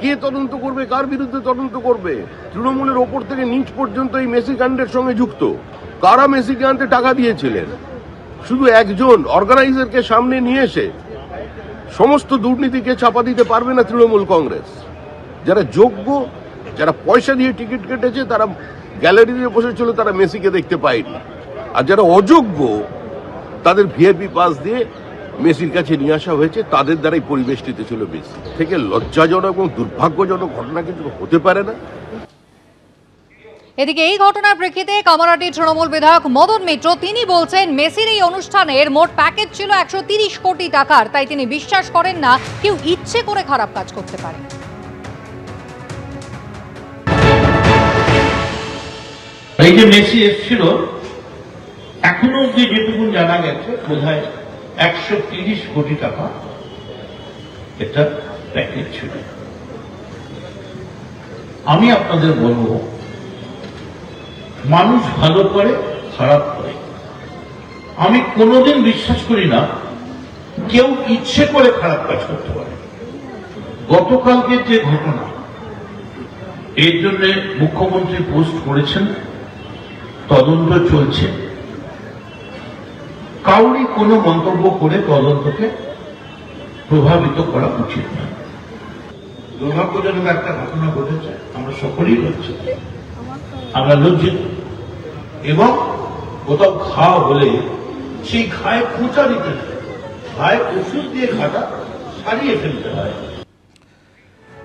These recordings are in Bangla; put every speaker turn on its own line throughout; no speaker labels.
কে তদন্ত করবে, কার বিরুদ্ধে তদন্ত করবে? তৃণমূলের ওপর থেকে নিচ পর্যন্ত এই মেসি কাণ্ডের সঙ্গে যুক্ত। কারা মেসিকে আনতে টাকা দিয়েছিলেন? শুধু একজন অর্গানাইজারকে সামনে নিয়ে এসে সমস্ত দুর্নীতিকে চাপা দিতে পারবে না তৃণমূল কংগ্রেস। যারা যোগ্য, যারা পয়সা দিয়ে টিকিট কেটেছে, তারা গ্যালারিতে বসেছিল, তারা মেসিকে দেখতে পায়নি। আর যারা অযোগ্য, তাদের ভিআইপি পাস দিয়ে মেসির কাছে নিয়ে আসা হয়েছে, তাদের দ্বারাই পরিবেষ্টিত ছিল মেসি। থেকে লজ্জাজনক এবং দুর্ভাগ্যজনক ঘটনা কিন্তু হতে পারে না।
এদিকে এই ঘটনার প্রেক্ষিতে কামারহাটির তৃণমূল বিধায়ক মদন মিত্র তিনি বলছেন মেসির এই অনুষ্ঠানের মোট প্যাকেজ ছিল 130 কোটি টাকার, তাই তিনি বিশ্বাস করেন না কেউ ইচ্ছে করে খারাপ কাজ করতে পারে।
এই যে মেসি এসেছিল, এখনো অব্দি যেটুকু জানা গেছে বোধহয় 130 কোটি টাকা এটা প্যাকেজ ছিল। আমি আপনাদের বলবো, মানুষ ভালো করে খারাপ করে। আমি কোনোদিন বিশ্বাস করি না কেউ ইচ্ছে করে খারাপ কাজ করতে পারে। গতকালকে যে ঘটনা, এর জন্য মুখ্যমন্ত্রী পোস্ট করেছেন, তদন্ত চলছে। কাউরি কোনো মন্তব্য করে তদন্তকে প্রভাবিত করা উচিত নয়। দুর্ভাগ্যজনক একটা ঘটনা ঘটেছে, আমরা সকলেই লজ্জিত, আমরা লজ্জিত। এবং কোথাও ঘা হলে সেই ঘায়ে খোঁচা দিতে হয়, ঘায়ে ওষুধ দিয়ে ঘাটা সারিয়ে ফেলতে হয়।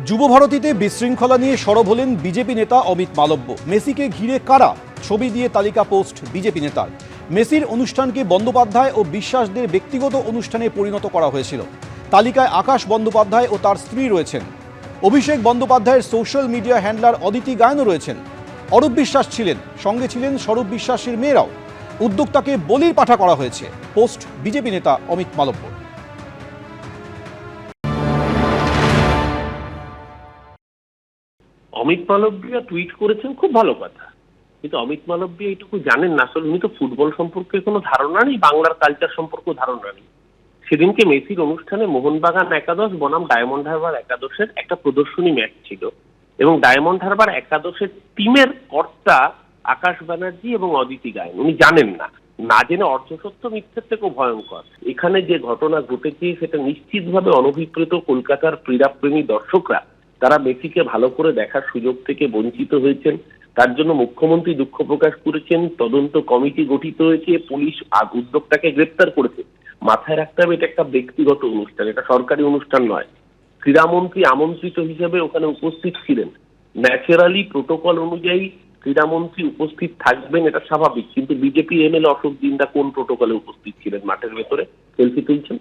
যুবভারতীতে বিশৃঙ্খলা নিয়ে সরব হলেন বিজেপি নেতা অমিত মালব্য। মেসিকে ঘিরে কারা, ছবি দিয়ে তালিকা পোস্ট বিজেপি নেতার। মেসির অনুষ্ঠানকে বন্দ্যোপাধ্যায় ও বিশ্বাসদের ব্যক্তিগত অনুষ্ঠানে পরিণত করা হয়েছিল। তালিকায় আকাশ বন্দ্যোপাধ্যায় ও তার স্ত্রী রয়েছেন। অভিষেক বন্দ্যোপাধ্যায়ের সোশ্যাল মিডিয়া হ্যান্ডলার অদিতি গায়নও রয়েছেন। অরূপ বিশ্বাস ছিলেন, সঙ্গে ছিলেন স্বরূপ বিশ্বাসের মেয়েরাও। উদ্যোক্তাকে বলির পাঠা করা হয়েছে। পোস্ট বিজেপি নেতা অমিত মালব্য।
অমিত মালব্য টুইট করেছেন, খুব ভালো কথা, কিন্তু অমিত মালব্য এইটুকু জানেন না, আসলে উনি তো ফুটবল সম্পর্কে কোনো ধারণা নেই, বাংলার কালচার সম্পর্কে ধারণা নেই। সেদিনকে মেসির অনুষ্ঠানে মোহনবাগান একাদশ বনাম ডায়মন্ড হারবার একাদশের একটা প্রদর্শনী ম্যাচ ছিল, এবং ডায়মন্ড হারবার একাদশের টিমের কর্তা আকাশ ব্যানার্জি এবং অদিতি গায়ন। উনি জানেন না, না জেনে অর্ধসত্য মিথ্যের থেকেও ভয়ঙ্কর। এখানে যে ঘটনা ঘটেছে সেটা নিশ্চিতভাবে অনভিপ্রেত কলকাতার ক্রীড়াপ্রেমী দর্শকরা, তারা মেসিকে ভালো করে দেখার সুযোগ থেকে বঞ্চিত হয়েছেন। তার জন্য মুখ্যমন্ত্রী দুঃখ প্রকাশ করেছেন, তদন্ত কমিটি গঠিত হয়েছে, পুলিশ উদ্যোক্তাকে গ্রেপ্তার করেছে। মাথায় রাখতে হবে, এটা একটা ব্যক্তিগত অনুষ্ঠান, এটা সরকারি অনুষ্ঠান নয়। ক্রীড়ামন্ত্রী আমন্ত্রিত হিসেবে ওখানে উপস্থিত ছিলেন। ন্যাচারালি প্রোটোকল অনুযায়ী ক্রীড়ামন্ত্রী উপস্থিত থাকবেন, এটা স্বাভাবিক। কিন্তু বিজেপি এমএলএ অশোক দিন্দা কোন প্রোটোকলে উপস্থিত ছিলেন? মাঠের ভেতরে সেলফি তুলছেন।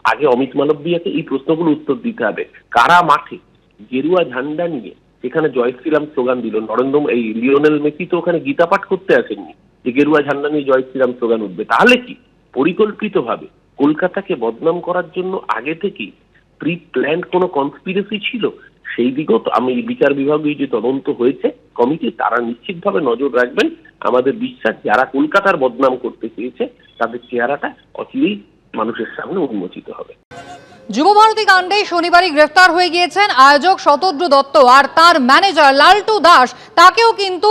আগে অমিত মালব্যকে এই প্রশ্নগুলো উত্তর দিতে হবে। কারা মাঠে গেরুয়া ঝান্ডা নিয়ে সেখানে জয় শ্রীরাম স্লোগান দিল? এই লিওনেল মেসি তো ওখানে গীতা পাঠ করতে আসেননি যে গেরুয়া ঝান্ডা নিয়ে জয় শ্রীরাম স্লোগান উঠবে। তাহলে কি পরিকল্পিতভাবে কলকাতাকে বদনাম করার জন্য আগে থেকেই প্রি প্ল্যান কোনো কনস্পিরেসি ছিল? সেই দিকেও তো আমি বিচার বিভাগে যে তদন্ত হয়েছে কমিটি, তারা নিশ্চিতভাবে নজর রাখবেন। আমাদের বিশ্বাস, যারা কলকাতার বদনাম করতে চেয়েছে তাদের চেহারাটা অচিরেই মানুষের সামনে উন্মোচিত হবে।
যুবভারতী কাণ্ডে শনিবারই গ্রেফতার হয়ে গিয়েছেন আয়োজক শতদ্রু দত্ত আর তার ম্যানেজার লালটু দাস। তাকেও কিন্তু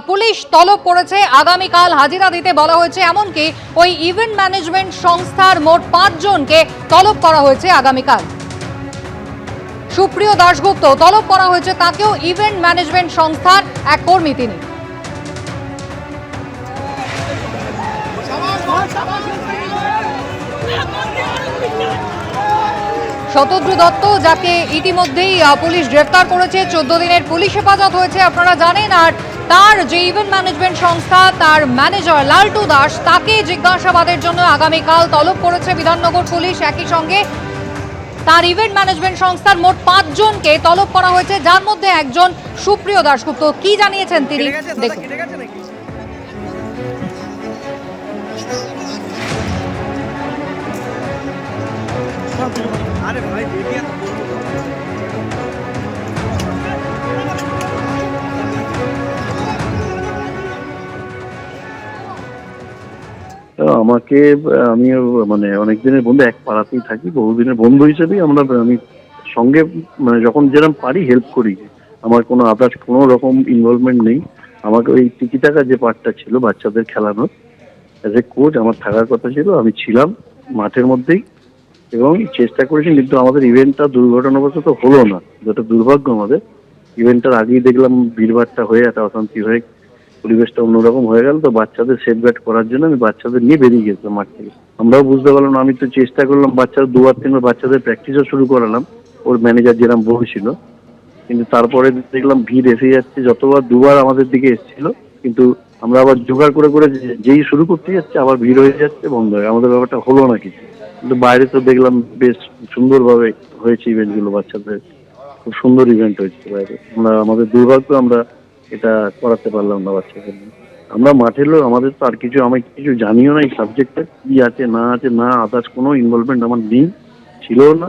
পুলিশ তলব করেছে। আগামীকাল হাজিরা দিতে বলা হয়েছে। এমনকি ওই ইভেন্ট ম্যানেজমেন্ট সংস্থার মোট 5 জনকে তলব করা হয়েছে আগামীকাল। সুপ্রিয় দাশগুপ্ত তলব করা হয়েছে, তাকেও ইভেন্ট ম্যানেজমেন্ট সংস্থার এক কর্মী তিনি। শতদ্রু দত্ত, যাকে ইতিমধ্যেই পুলিশ গ্রেফতার করেছে, 14 দিনের পুলিশ হেফাজত হয়েছে আপনারা জানেন। আর তার যে ইভেন্ট ম্যানেজমেন্ট সংস্থা, তার ম্যানেজার লালটু দাস, তাকে জিজ্ঞাসাবাদের জন্য আগামীকাল তলব করেছে বিধাননগর পুলিশ। একই সঙ্গে তার ইভেন্ট ম্যানেজমেন্ট সংস্থার মোট 5 জনকে তলব করা হয়েছে, যার মধ্যে একজন সুপ্রিয় দাশগুপ্ত। কি জানিয়েছেন তিনি দেখুন।
আমাকে, আমি মানে অনেকদিনের বন্ধু, এক পাড়াতেই থাকি, বহুদিনের বন্ধু হিসেবেই আমি সঙ্গে মানে যখন যেরকম পারি হেল্প করি। আমার কোনো আদার্স কোনো রকম ইনভলভমেন্ট নেই। আমাকে ওই টিকি টাকা যে পার্টটা ছিল বাচ্চাদের খেলানোর, অ্যাজ এ কোচ আমার থাকার কথা ছিল, আমি ছিলাম মাঠের মধ্যেই এবং চেষ্টা করেছি, কিন্তু আমাদের ইভেন্টটা দুর্ঘটনাবশত হলো না, যেটা দুর্ভাগ্য আমাদের। ইভেন্টটার আগেই দেখলাম ভিড়ভাড়টা হয়ে একটা অশান্তি হয়ে পরিবেশটা অন্যরকম হয়ে গেল, তো বাচ্চাদের সেফগার্ড করার জন্য আমি বাচ্চাদের নিয়ে বেরিয়ে গেছিলাম মাঠ থেকে। আমরাও বুঝতে পারলাম না, আমি তো চেষ্টা করলাম বাচ্চারা 2-3 বাচ্চাদের প্র্যাকটিসও শুরু করালাম ওর ম্যানেজার যেরকম বলেছিল, কিন্তু তারপরে দেখলাম ভিড় এসে যাচ্ছে, যতবার দুবার আমাদের দিকে এসেছিল, কিন্তু আমরা আবার জোগাড় করে করে যেই শুরু করতে যাচ্ছে আবার ভিড় হয়ে যাচ্ছে, বন্ধ হয়ে আমাদের ব্যাপারটা হলো না কিছু। কিন্তু বাইরে তো দেখলাম বেশ সুন্দরভাবে হয়েছে ইভেন্টগুলো, বাচ্চাদের খুব সুন্দর ইভেন্ট হয়েছে বাইরে। আমাদের দুর্ভাগ্য আমরা এটা করাতে পারলাম না বাচ্চাদের নিয়ে। আমরা মাঠে লোক, আমাদের তো আর কিছু, আমি কিছু জানিও না এই সাবজেক্টে কি আছে না আদার্স কোনো ইনভলভমেন্ট আমার নেই, ছিল না।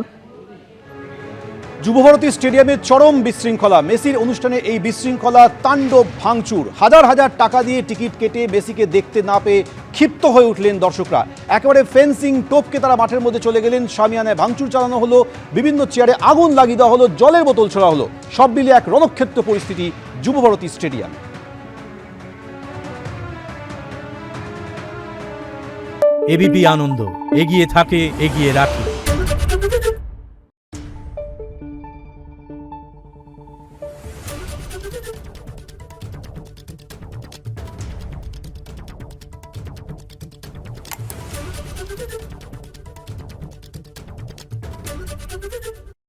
যুবভারতী স্টেডিয়ামে চরম বিশৃঙ্খলা, মেসির অনুষ্ঠানে এই বিশৃঙ্খলা, তাণ্ডব ভাঙচুর, হাজার হাজার টাকা দিয়ে টিকিট কেটে মেসিকে দেখতে না পেয়ে ক্ষিপ্ত হয়ে উঠলেন দর্শকরা। একেবারে ফেন্সিং টপকে তারা মাঠের মধ্যে চলে গেলেন, শামিয়ানায় ভাঙচুর চালানো হলো, বিভিন্ন চেয়ারে আগুন লাগিয়ে দেওয়া হলো, জলের বোতল ছোড়া হলো। সব মিলিয়ে এক রণক্ষেত্র পরিস্থিতি যুবভারতী স্টেডিয়াম।
এবিপি আনন্দ, এগিয়ে থাকে, এগিয়ে রাখে।